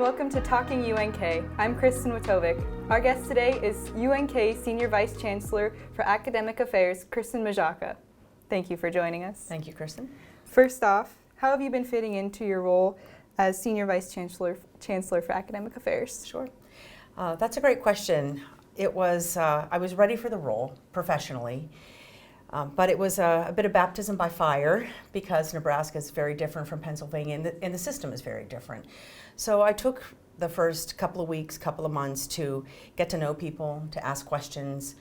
welcome to Talking UNK. I'm Kristen Wetovick. Our guest today is UNK Senior Vice Chancellor for Academic Affairs, Kristen Majocha. Thank you for joining us. Thank you, Kristen. First off, how have you been fitting into your role as Senior Vice Chancellor for Academic Affairs? Sure. That's a great question. I was ready for the role professionally, but it was a bit of baptism by fire because Nebraska is very different from Pennsylvania and the system is very different. So I took the first couple of weeks, couple of months to get to know people, to ask questions,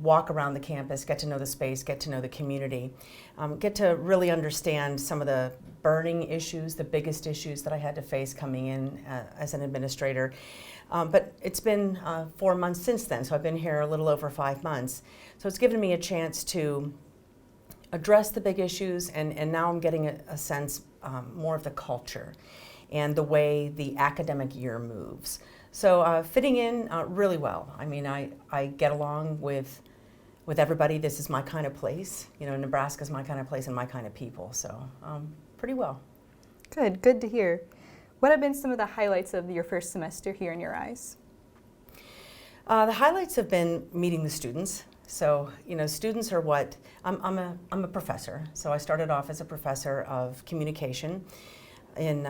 walk around the campus, get to know the space, get to know the community, get to really understand some of the burning issues, the biggest issues that I had to face coming in as an administrator. But it's been 4 months since then, so I've been here a little over 5 months. So it's given me a chance to address the big issues, and now I'm getting a sense more of the culture and the way the academic year moves. So fitting in really well. I mean, I get along with everybody. This is my kind of place. Nebraska's my kind of place and my kind of people, so pretty well. Good to hear. What have been some of the highlights of your first semester here in your eyes? The highlights have been meeting the students. So, students are what, I'm a professor. So I started off as a professor of communication and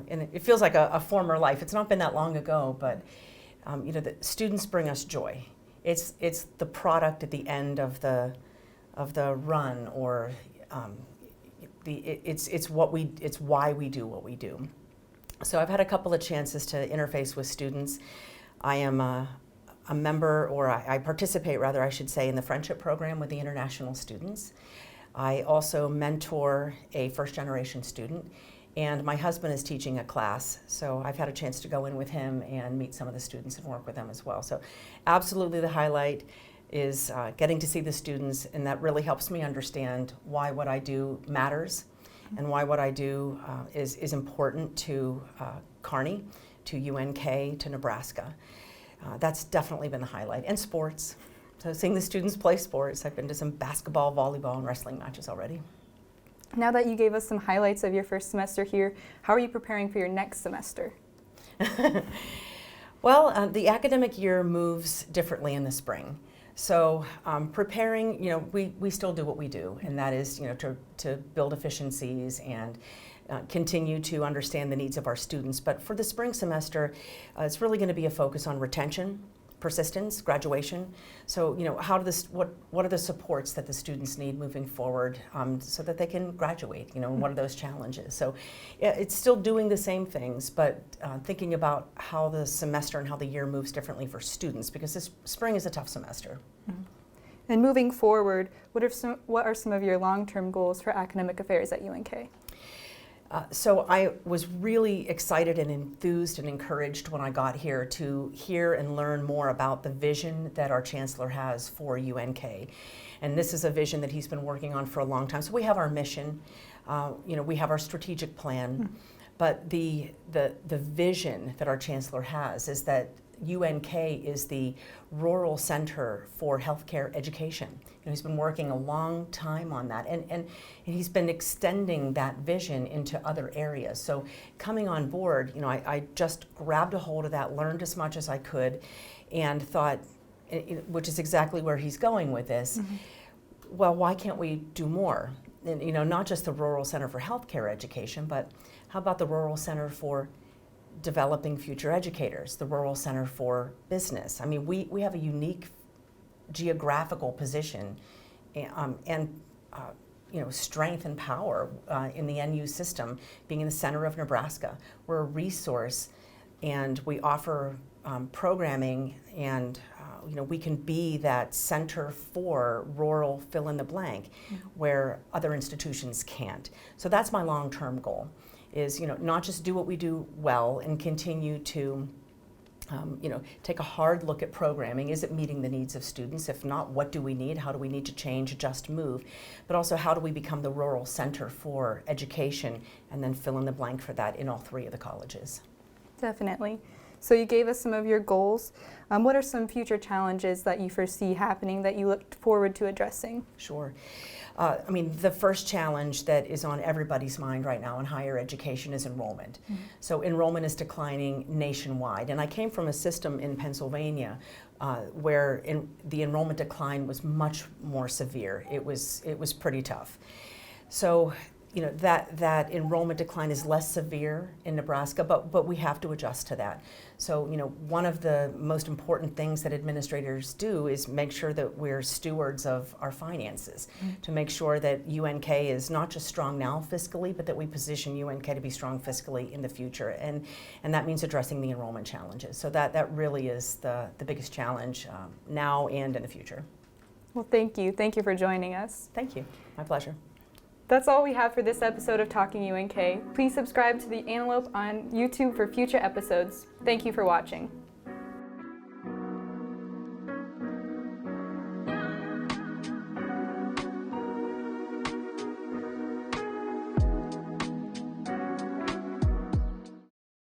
it feels like a former life. It's not been that long ago, but, the students bring us joy. It's the product at the end of the run, or it's why we do what we do. So I've had a couple of chances to interface with students. I am a member, or I participate rather, I should say, in the friendship program with the international students. I also mentor a first-generation student, and my husband is teaching a class, so I've had a chance to go in with him and meet some of the students and work with them as well. So absolutely the highlight is getting to see the students, and that really helps me understand why what I do matters and why what I do is important to Kearney, to UNK, to Nebraska. That's definitely been the highlight. And sports. So seeing the students play sports. I've been to some basketball, volleyball, and wrestling matches already. Now that you gave us some highlights of your first semester here, how are you preparing for your next semester? Well, the academic year moves differently in the spring. So preparing, we still do what we do, and that is, to build efficiencies and continue to understand the needs of our students. But for the spring semester, it's really going to be a focus on retention, persistence, graduation. So, what are the supports that the students need moving forward so that they can graduate? And what are those challenges? So, it's still doing the same things, but thinking about how the semester and how the year moves differently for students, because this spring is a tough semester. Mm-hmm. And moving forward, what are some of your long-term goals for academic affairs at UNK? So I was really excited and enthused and encouraged when I got here to hear and learn more about the vision that our chancellor has for UNK. And this is a vision that he's been working on for a long time. So we have our mission, we have our strategic plan, but the vision that our chancellor has is that UNK is the rural center for healthcare education. He's been working a long time on that, and he's been extending that vision into other areas. So coming on board, I just grabbed a hold of that, learned as much as I could, and thought, which is exactly where he's going with this, well, why can't we do more? And, not just the Rural Center for Healthcare Education, but how about the Rural Center for Developing Future Educators, the Rural Center for Business? I mean, we have a unique geographical position and strength and power in the NU system, being in the center of Nebraska. We're a resource, and we offer programming, and we can be that center for rural fill in the blank where other institutions can't. So that's my long-term goal, is not just do what we do well and continue to take a hard look at programming. Is it meeting the needs of students? If not, what do we need? How do we need to change, adjust, move? But also, how do we become the rural center for education, and then fill in the blank for that in all three of the colleges? Definitely. So you gave us some of your goals. What are some future challenges that you foresee happening that you look forward to addressing? Sure. I mean, the first challenge that is on everybody's mind right now in higher education is enrollment. So enrollment is declining nationwide. And I came from a system in Pennsylvania where the enrollment decline was much more severe. It was pretty tough. So, you know, that enrollment decline is less severe in Nebraska, but we have to adjust to that. So, you know, one of the most important things that administrators do is make sure that we're stewards of our finances, to make sure that UNK is not just strong now fiscally, but that we position UNK to be strong fiscally in the future. And that means addressing the enrollment challenges. So that really is the biggest challenge now and in the future. Well, thank you. Thank you for joining us. Thank you. My pleasure. That's all we have for this episode of Talking UNK. Please subscribe to the Antelope on YouTube for future episodes. Thank you for watching.